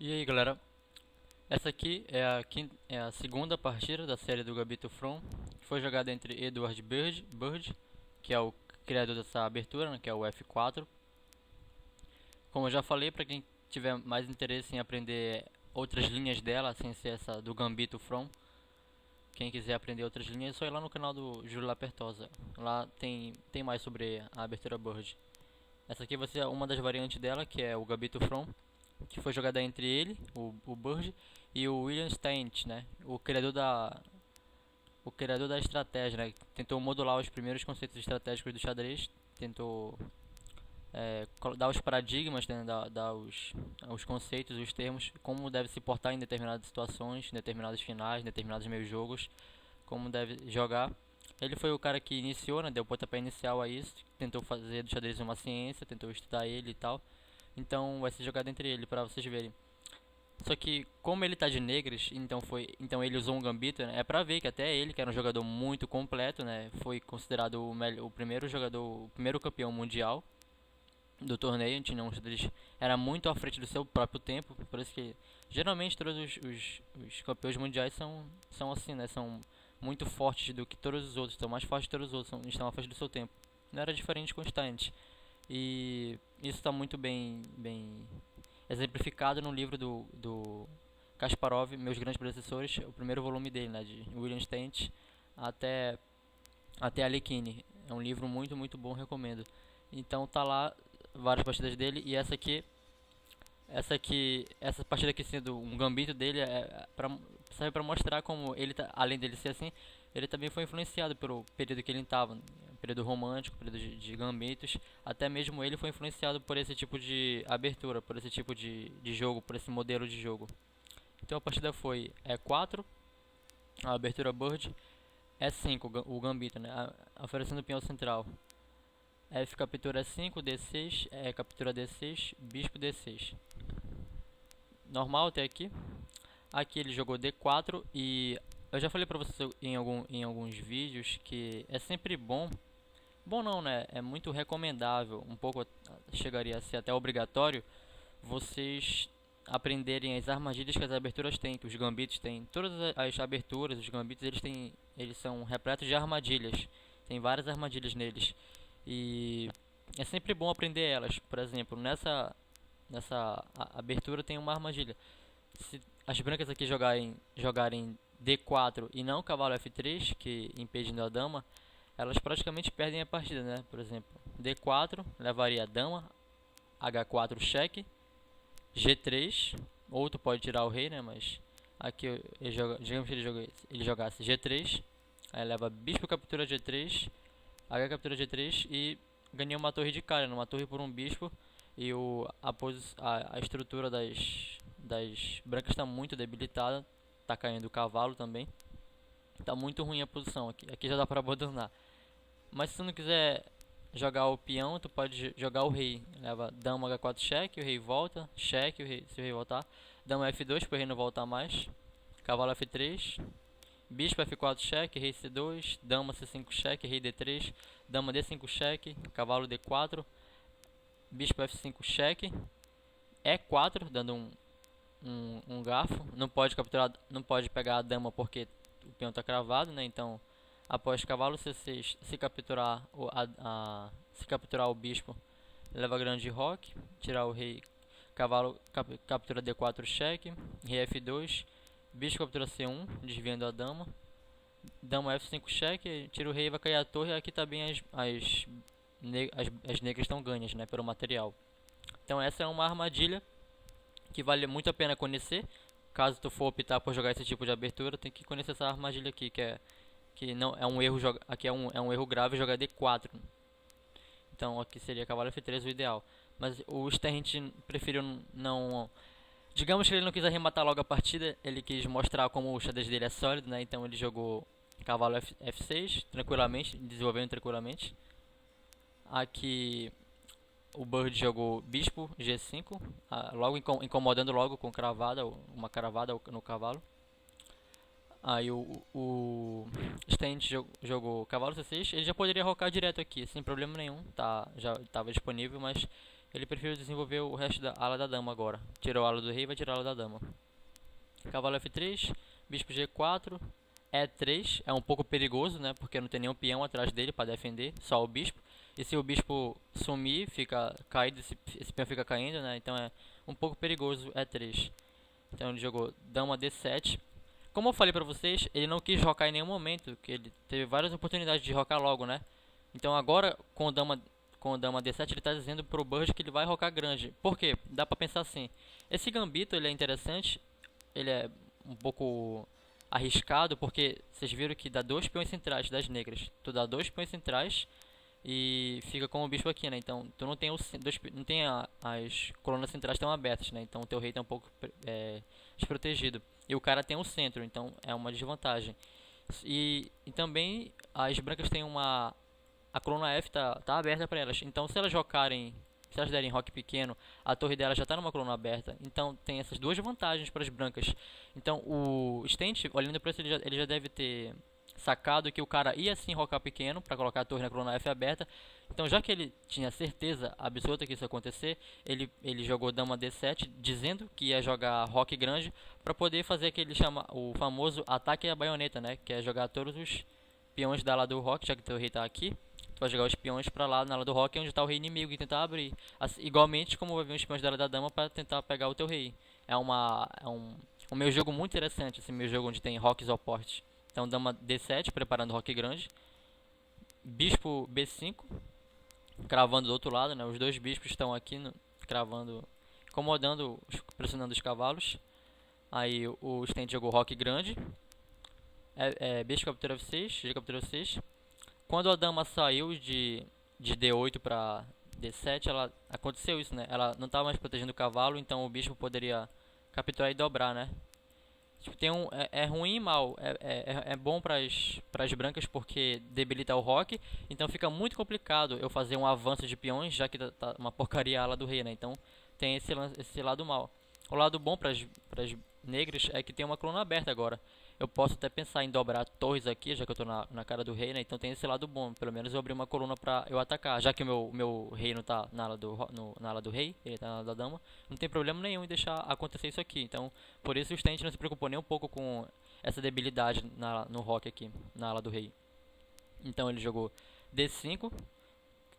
E aí galera, essa aqui é a segunda partida da série do Gambito From. Foi jogada entre Edward Bird, que é o criador dessa abertura, né, que é o F4. Como eu já falei, para quem tiver mais interesse em aprender outras linhas dela, sem ser essa do Gambito From, quem quiser aprender outras linhas, é só ir lá no canal do Júlio Lapertosa. Lá tem mais sobre a abertura Bird. Essa aqui vai ser uma das variantes dela, que é o Gambito From, que foi jogada entre ele, o Burge, e o William Stent, né? O criador da estratégia, né? Tentou modular os primeiros conceitos estratégicos do xadrez, tentou dar os paradigmas, né? Dar os conceitos, os termos, como deve se portar em determinadas situações, em determinados finais, em determinados meios jogos, como deve jogar. Ele foi o cara que iniciou, né? Deu o pontapé inicial a isso, tentou fazer do xadrez uma ciência, tentou estudar ele e tal. Então vai ser jogado entre ele para vocês verem. Só que como ele tá de negras, então ele usou um gambito, né? É pra ver que até ele, que era um jogador muito completo, né, foi considerado o primeiro jogador, o primeiro campeão mundial do torneio. Tinha Eles era muito à frente do seu próprio tempo, por isso que geralmente todos os campeões mundiais são assim, né? São muito fortes do que todos os outros, estão mais fortes que todos os outros, estão à frente do seu tempo. Não era diferente com o Stein. E isso está muito bem exemplificado no livro do Kasparov, Meus Grandes Predecessores, o primeiro volume dele, né, de William Stent até, até Alekhine. É um livro muito bom, recomendo. Então tá lá várias partidas dele, e essa partida aqui sendo um gambito dele serve para mostrar como ele, além dele ser assim, ele também foi influenciado pelo período que ele estava, período romântico, período de gambitos. Até mesmo ele foi influenciado por esse tipo de abertura, por esse tipo de jogo, por esse modelo de jogo. Então a partida foi E4, a abertura Bird, E5, o gambito, né, oferecendo o peão central. F captura E5, D6, E captura D6, bispo D6. Normal até aqui. Aqui ele jogou D4 e eu já falei pra vocês em alguns vídeos que é sempre bom. Bom não, né? É muito recomendável, um pouco chegaria a ser até obrigatório, vocês aprenderem as armadilhas que as aberturas têm, que os gambitos têm. Todas as aberturas, os gambitos, eles são repletos de armadilhas. Tem várias armadilhas neles. E é sempre bom aprender elas. Por exemplo, nessa abertura tem uma armadilha. Se as brancas aqui jogarem D4 e não cavalo F3, que impedindo a dama, elas praticamente perdem a partida, né? Por exemplo, D4 levaria a dama, H4 cheque, G3, ou tu pode tirar o rei, né? Mas aqui digamos que ele jogasse G3, aí leva bispo captura G3, H captura G3 e ganhou uma torre de cara, uma torre por um bispo. E a estrutura das brancas está muito debilitada, está caindo o cavalo também. Está muito ruim a posição aqui. Aqui já dá para abandonar. Mas se tu não quiser jogar o peão, tu pode jogar o rei. Leva dama H4 cheque, o rei volta, cheque, se o rei voltar. Dama F2 para o rei não voltar mais. Cavalo F3. Bispo F4 cheque, rei C2, dama C5 cheque, rei D3, dama D5 cheque, cavalo D4, bispo F5 cheque, E4 dando um garfo. Não pode capturar, não pode pegar a dama porque o peão está cravado, né? Então, após cavalo C6, se capturar o bispo, leva grande roque, tirar o rei, cavalo captura D4 cheque, rei F2, bispo captura C1, desviando a dama. Dama F5 cheque, tira o rei e vai cair a torre. Aqui também as negras estão ganhas, né, pelo material. Então essa é uma armadilha que vale muito a pena conhecer. Caso tu for optar por jogar esse tipo de abertura, tem que conhecer essa armadilha aqui, que não é um erro, aqui é um erro grave jogar D4. Então aqui seria cavalo F3 o ideal. Mas o Sterrint preferiu não. Digamos que ele não quis arrematar logo a partida, ele quis mostrar como o xadrez dele é sólido, né? Então ele jogou cavalo F6 tranquilamente, desenvolvendo tranquilamente. Aqui o Bird jogou bispo G5, logo incomodando logo com cravada, uma cravada no cavalo. Aí o Stand jogou cavalo C6, ele já poderia rocar direto aqui, sem problema nenhum, já estava disponível, mas Ele preferiu desenvolver o resto da ala da dama agora. Tirou a ala do rei e vai tirar a ala da dama. Cavalo F3, bispo G4, E3. É um pouco perigoso, né? Porque não tem nenhum peão atrás dele para defender, só o bispo. E se o bispo sumir, fica caído, esse peão fica caindo, né? Então é um pouco perigoso E3. Então ele jogou dama D7. Como eu falei pra vocês, ele não quis rocar em nenhum momento, que ele teve várias oportunidades de rocar logo, né? Então agora com o dama D7 ele está dizendo pro Bird que ele vai rocar grande. Por quê? Dá pra pensar assim. Esse gambito ele é interessante, ele é um pouco arriscado porque vocês viram que dá dois peões centrais das negras. Tu dá dois peões centrais e fica com o bispo aqui, né? Então tu não tem não tem as colunas centrais estão abertas, né? Então o teu rei está um pouco desprotegido. E o cara tem o centro, então é uma desvantagem. E também as brancas têm uma a coluna F tá aberta para elas. Então se elas jogarem, se elas derem rock pequeno, a torre dela já está numa coluna aberta. Então tem essas duas vantagens para as brancas. Então o Stent, olhando para isso, ele já deve ter sacado que o cara ia sim rocar pequeno para colocar a torre na coluna F aberta. Então já que ele tinha certeza absoluta que isso ia acontecer, ele jogou dama D7 dizendo que ia jogar rock grande para poder fazer aquele o famoso ataque à baioneta, né, que é jogar todos os peões da ala do rock, já que o rei está aqui. Tu vai jogar os peões para lá na ala do rock, onde está o rei inimigo, e tentar abrir. Assim, igualmente como vai vir os peões da ala da dama para tentar pegar o teu rei. É um meio jogo muito interessante, esse meio jogo onde tem rocks opostos. Então dama D7, preparando o rock grande. Bispo B5, cravando do outro lado, né? Os dois bispos estão aqui cravando, incomodando, pressionando os cavalos. Aí o Stent jogou rock grande. Bispo captura F6, G captura F6. Quando a dama saiu de D8 para D7, aconteceu isso, né? Ela não estava mais protegendo o cavalo, então o bispo poderia capturar e dobrar, né? Tipo, é ruim e mal. É bom para as brancas porque debilita o rock. Então fica muito complicado eu fazer um avanço de peões, já que tá uma porcaria a ala do rei, né? Então tem esse lado mal. O lado bom para as negras é que tem uma coluna aberta agora. Eu posso até pensar em dobrar torres aqui, já que eu estou na cara do rei, né? Então tem esse lado bom. Pelo menos eu abri uma coluna para eu atacar. Já que o meu rei não está na ala do rei, ele está na ala da dama, não tem problema nenhum em deixar acontecer isso aqui. Então, por isso o Stent não se preocupou nem um pouco com essa debilidade no rock aqui, na ala do rei. Então ele jogou D5,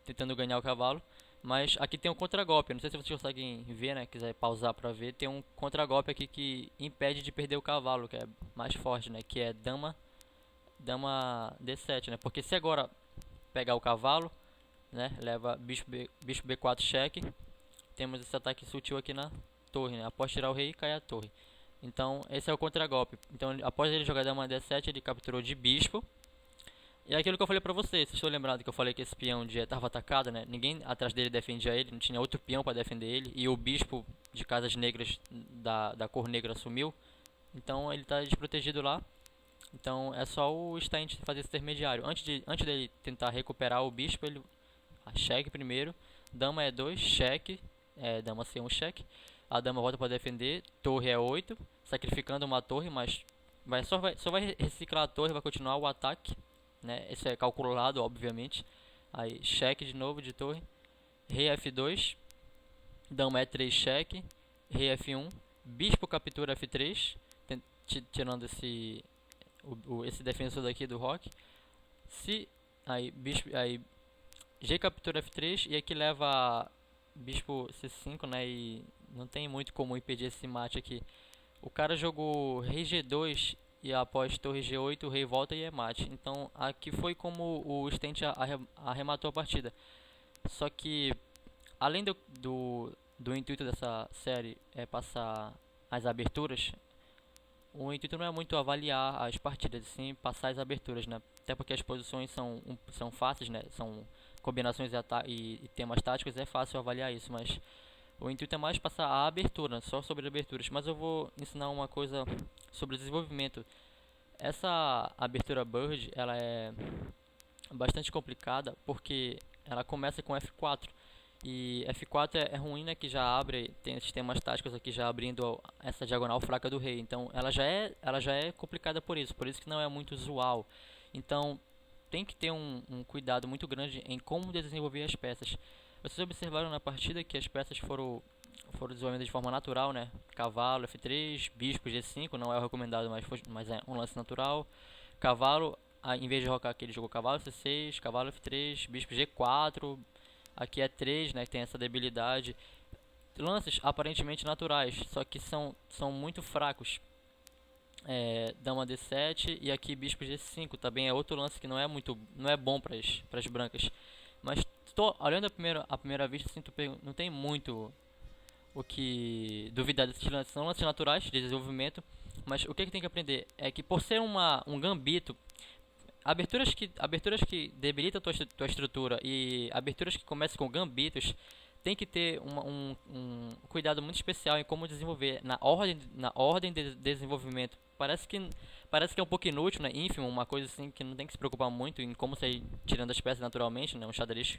tentando ganhar o cavalo. Mas aqui tem um contragolpe, não sei se vocês conseguem ver, né? Quiser pausar pra ver, tem um contragolpe aqui que impede de perder o cavalo, que é mais forte, né? Que é dama D7, né? Porque se agora pegar o cavalo, né? Leva bispo B4 cheque, temos esse ataque sutil aqui na torre, né? Após tirar o rei, cai a torre. Então esse é o contragolpe. Então após ele jogar dama D7, ele capturou de bispo. E é aquilo que eu falei pra vocês, vocês estão lembrados que eu falei que esse peão de estava atacado, né? Ninguém atrás dele defendia ele, não tinha outro peão para defender ele. E o bispo de casas negras da cor negra sumiu. Então ele está desprotegido lá. Então é só o Stent fazer esse intermediário. Antes dele tentar recuperar o bispo, ele cheque primeiro. Dama E2, cheque. Dama C1, cheque. A dama volta para defender. Torre E8, sacrificando uma torre, mas só vai reciclar a torre, vai continuar o ataque. Né? Esse é calculado, obviamente. Aí cheque de novo de torre. Rei F2. Dama E3 cheque. Rei F1. Bispo captura F3. Tirando esse defensor daqui do rock. Aí G captura F3. E aqui leva bispo C5, né? E não tem muito como impedir esse mate aqui. O cara jogou Rei G2. E após torre G8, o rei volta e é mate. Então aqui foi como o Stent arrematou a partida. Só que além do intuito dessa série é passar as aberturas, o intuito não é muito avaliar as partidas, sim passar as aberturas, né? Até porque as posições são fáceis, né? São combinações e temas táticos, é fácil avaliar isso, mas o intuito é mais passar a abertura, só sobre aberturas. Mas eu vou ensinar uma coisa sobre desenvolvimento. Essa abertura Bird, ela é bastante complicada porque ela começa com F4. E F4 é ruim, né, que já abre, tem sistemas táticos aqui já abrindo essa diagonal fraca do rei. Então ela já é complicada por isso que não é muito usual. Então tem que ter um cuidado muito grande em como desenvolver as peças. Vocês observaram na partida que as peças foram desenvolvidas de forma natural, né? Cavalo F3, bispo G5, não é o recomendado, mas é um lance natural. Cavalo, em vez de rocar aqui, ele jogou cavalo C6, cavalo F3, bispo G4. Aqui é 3, né? Que tem essa debilidade. Lances aparentemente naturais, só que são muito fracos. Dama D7 e aqui bispo G5 também é outro lance que não é bom para as brancas. Mas olhando a primeira vista, assim, não tem muito o que duvidar desses lances. São lances naturais de desenvolvimento, mas o que tem que aprender é que por ser um gambito, aberturas que debilitam tua estrutura e aberturas que começam com gambitos, tem que ter um cuidado muito especial em como desenvolver na ordem de desenvolvimento. Parece que é um pouco inútil, né? Ínfimo, uma coisa assim que não tem que se preocupar muito em como sair tirando as peças naturalmente, né? Um xadrez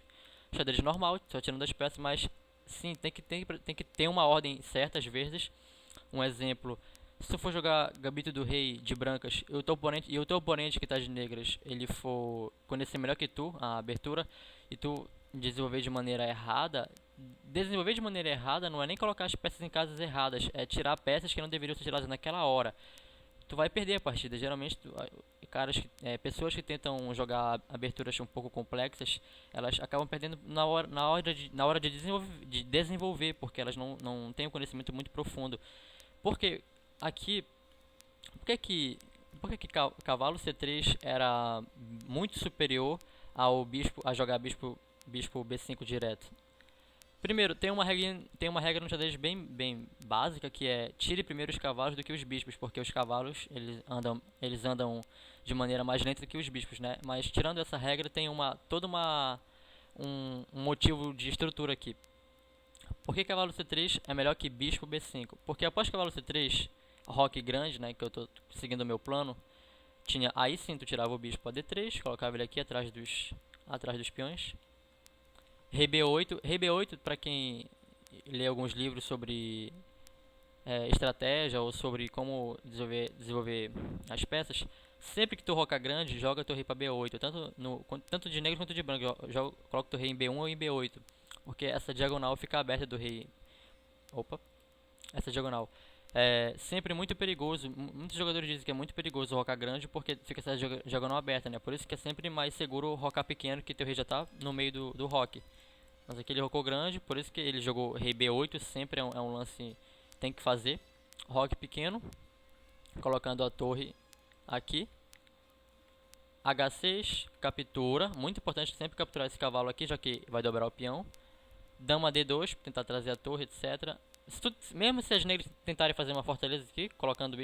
normal, só tirando as peças, mas sim, tem que ter uma ordem certa às vezes. Um exemplo, se tu for jogar gambito do rei de brancas e o teu oponente que está de negras, ele for conhecer melhor que tu a abertura e tu desenvolver de maneira errada, desenvolver de maneira errada não é nem colocar as peças em casas erradas, é tirar peças que não deveriam ser tiradas naquela hora. Tu vai perder a partida. Geralmente, pessoas que tentam jogar aberturas um pouco complexas, elas acabam perdendo na hora de desenvolver, porque elas não têm um conhecimento muito profundo. Porque aqui, por que que, cavalo C3 era muito superior ao bispo a jogar bispo B5 direto? Primeiro, tem uma regra no xadrez bem básica, que é tire primeiro os cavalos do que os bispos, porque os cavalos eles andam de maneira mais lenta do que os bispos, né? Mas tirando essa regra, tem um motivo de estrutura aqui. Por que cavalo C3 é melhor que bispo B5? Porque após cavalo C3, roque grande, né, que eu estou seguindo o meu plano, aí sim tu tirava o bispo a D3, colocava ele aqui atrás dos peões. Rei B8 para quem lê alguns livros sobre estratégia ou sobre como desenvolver as peças, sempre que tu roca grande, joga teu rei para B8, tanto de negro quanto de branco, coloca teu rei em B1 ou em B8, porque essa diagonal fica aberta do rei. Opa, essa diagonal. É sempre muito perigoso. Muitos jogadores dizem que é muito perigoso rocar grande porque fica essa diagonal aberta, né? Por isso que é sempre mais seguro rocar pequeno, que teu rei já tá no meio do rock. Mas aqui ele rocou grande, por isso que ele jogou rei B8, sempre é um lance tem que fazer. Roque pequeno, colocando a torre aqui. H6, captura, muito importante sempre capturar esse cavalo aqui, já que vai dobrar o peão. Dama D2, tentar trazer a torre, etc. Mesmo se as negras tentarem fazer uma fortaleza aqui, colocando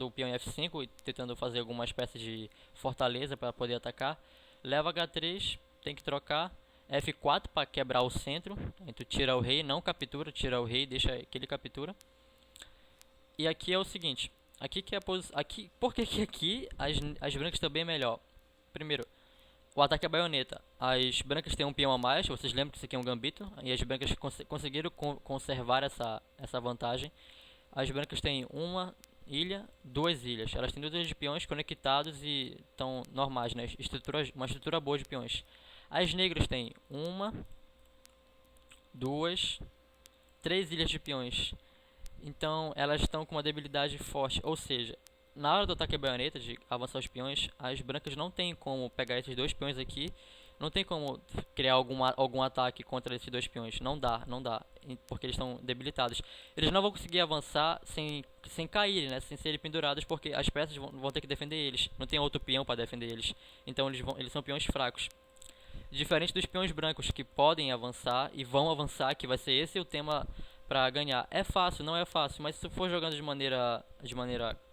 o peão em F5 e tentando fazer alguma espécie de fortaleza para poder atacar, leva H3, tem que trocar. F4 para quebrar o centro. Aí tu tira o rei, não captura, tira o rei, deixa que ele captura. E aqui é o seguinte, aqui que é a posição, por que aqui as brancas estão bem melhor? Primeiro, o ataque é baioneta. As brancas têm um peão a mais, vocês lembram que isso aqui é um gambito, e as brancas conseguiram conservar essa vantagem. As brancas têm uma ilha, duas ilhas. Elas têm duas ilhas de peões conectados e estão normais, né? Uma estrutura boa de peões. As negras têm uma, duas, três ilhas de peões. Então elas estão com uma debilidade forte. Ou seja, na hora do ataque baioneta, de avançar os peões, as brancas não tem como pegar esses dois peões aqui. Não tem como criar algum ataque contra esses dois peões. Não dá. Porque eles estão debilitados. Eles não vão conseguir avançar sem cair, né? Sem serem pendurados, porque as peças vão ter que defender eles. Não tem outro peão para defender eles. Então eles são peões fracos. Diferente dos peões brancos que podem avançar e vão avançar, que vai ser esse o tema para ganhar. É fácil, não é fácil, mas se tu for jogando de maneira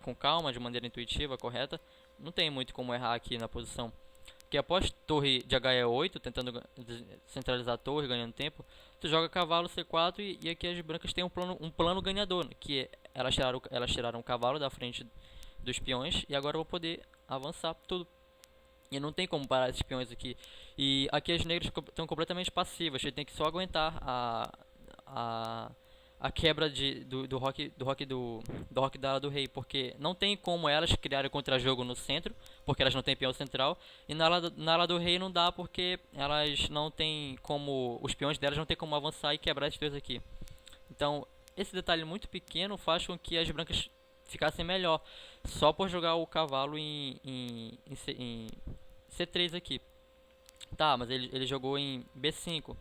com calma, de maneira intuitiva, correta, não tem muito como errar aqui na posição. Porque após torre de HE8, tentando centralizar a torre, ganhando tempo, tu joga cavalo C4 e aqui as brancas têm um plano ganhador, que é, elas tiraram o cavalo da frente dos peões e agora eu vou poder avançar tudo. E não tem como parar esses peões aqui. E aqui as negras estão completamente passivas. Ele tem que só aguentar a a quebra do rock da ala do rei, porque não tem como elas criarem contra-jogo no centro, porque elas não têm peão central, e na ala do rei não dá porque elas não têm como, os peões delas não tem como avançar e quebrar esses dois aqui. Então, esse detalhe muito pequeno faz com que as brancas ficassem melhor, só por jogar o cavalo em C3 aqui. Tá, mas ele jogou em B5.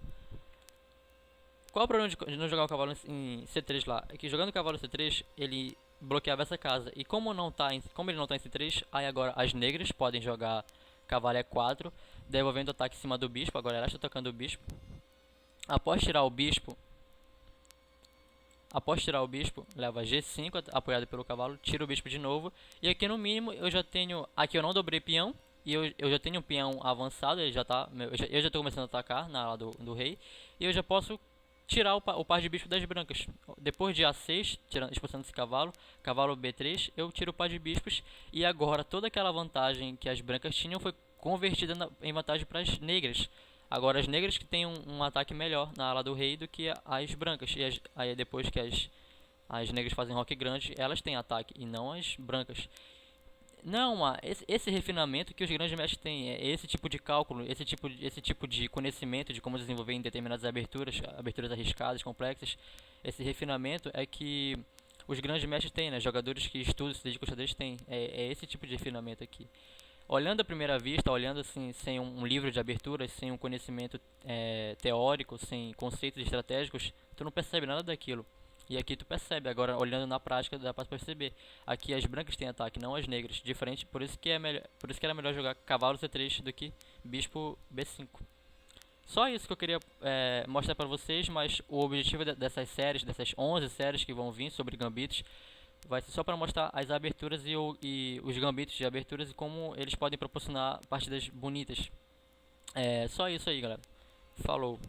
Qual o problema de não jogar o cavalo em C3 lá? É que jogando o cavalo em C3, ele bloqueava essa casa. E como ele não tá em C3, aí agora as negras podem jogar cavalo E4, devolvendo o ataque em cima do bispo. Agora ela está atacando o bispo. Após tirar o bispo, leva G5, apoiado pelo cavalo, tira o bispo de novo. E aqui no mínimo eu já tenho... Aqui eu não dobrei peão, e eu já tenho um peão avançado, ele já tá, eu já estou começando a atacar na ala do rei. E eu já posso tirar o par de bispo das brancas. Depois de A6, expulsando esse cavalo, cavalo B3, eu tiro o par de bispos. E agora toda aquela vantagem que as brancas tinham foi convertida em vantagem para as negras. Agora as negras que têm um ataque melhor na ala do rei do que as brancas. E aí depois que as negras fazem roque grande, elas têm ataque e não as brancas. Não, esse refinamento que os grandes mestres têm, é esse tipo de cálculo, esse tipo de conhecimento de como desenvolver em determinadas aberturas arriscadas, complexas. Esse refinamento é que os grandes mestres têm, né? Jogadores que estudam, se dedicam a xadrez têm. É esse tipo de refinamento aqui. Olhando à primeira vista, olhando assim, sem um livro de aberturas, sem um conhecimento teórico, sem conceitos estratégicos, tu não percebe nada daquilo. E aqui tu percebe, agora olhando na prática dá pra perceber. Aqui as brancas têm ataque, não as negras. Diferente, por isso que era melhor jogar cavalo C3 do que bispo B5. Só isso que eu queria mostrar pra vocês, mas o objetivo dessas séries, dessas 11 séries que vão vir sobre gambitos, vai ser só para mostrar as aberturas e os gambitos de aberturas e como eles podem proporcionar partidas bonitas. É só isso aí, galera. Falou.